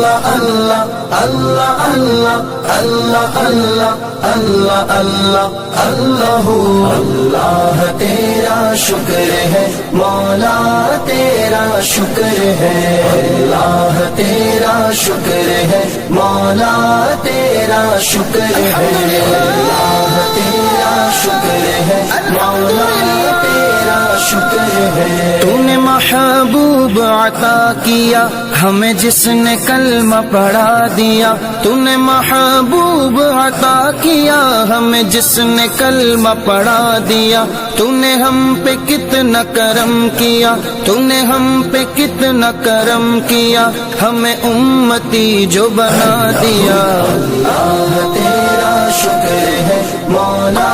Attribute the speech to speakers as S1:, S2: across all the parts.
S1: اللہ اللہ اللہ اللہ اللہ اللہ اللہ تیرا شکر ہے مولا تیرا شکر ہے اللہ تیرا شکر ہے مولا تیرا شکر ہے اللہ تیرا شکر ہے مولا تیرا شکر ہے تو نے محبوب عطا کیا ہمیں جس نے کلمہ پڑھا دیا تو نے محبوب عطا کیا ہمیں جس نے کلمہ پڑھا دیا تو نے ہم پہ کتنا کرم کیا تو نے ہم پہ کتنا کرم کیا ہمیں امتی جو بنا دیا اللہ تیرا شکر ہے مولا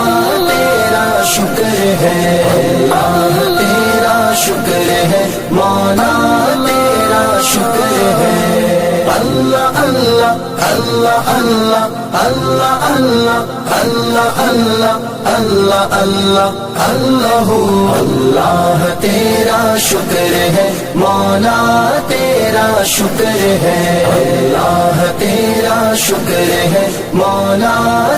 S1: تیرا شکر ہے اللہ تیرا شکر ہے مولا تیرا شکر ہے اللہ اللہ اللہ اللہ اللہ اللہ اللہ اللہ اللہ اللہ اللہ تیرا شکر ہے مولا تیرا شکر ہے اللہ تیرا شکر ہے مولا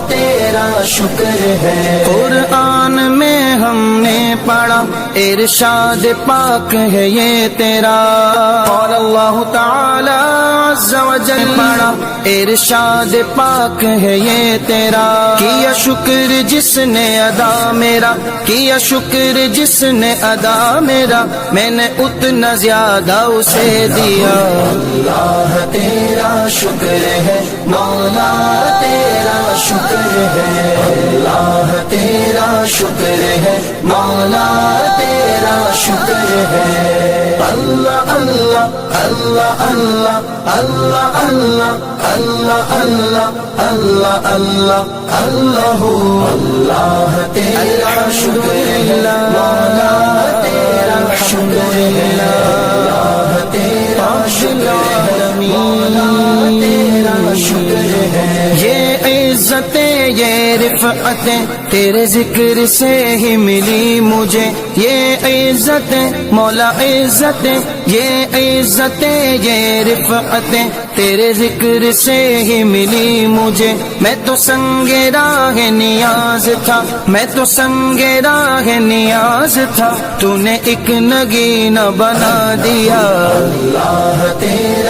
S1: تیرا شکر ہے قرآن میں ہم نے پڑھا ارشاد پاک ہے یہ تیرا قال اللہ تعالی عز و جل پڑھا ارشاد پاک ہے یہ تیرا کیا شکر جس نے ادا میرا کیا شکر جس نے ادا میرا میں نے اتنا زیادہ اسے دیا اللہ تیرا شکر ہے مولا تیرا شکر ہے اللہ تیرا شکر ہے مولا تیرا شکر ہے اللہ اللہ اللہ اللہ اللہ اللہ اللہ اللہ اللہ اللہ اللہ تیرا شکر ہے مولا تیرا شکر ہے اللہ تیرا شکر ہے مولا تیرا شکر ہے یہ عزتیں یہ رفعتیں تیرے ذکر سے ہی ملی مجھے یہ عزتیں مولا عزتیں یہ عزتیں یہ رفعتیں تیرے ذکر سے ہی ملی مجھے میں تو سنگ راہ نیاز تھا میں تو سنگ راہ نیاز تھا تو نے ایک نگینہ بنا دیا اللہ تیرا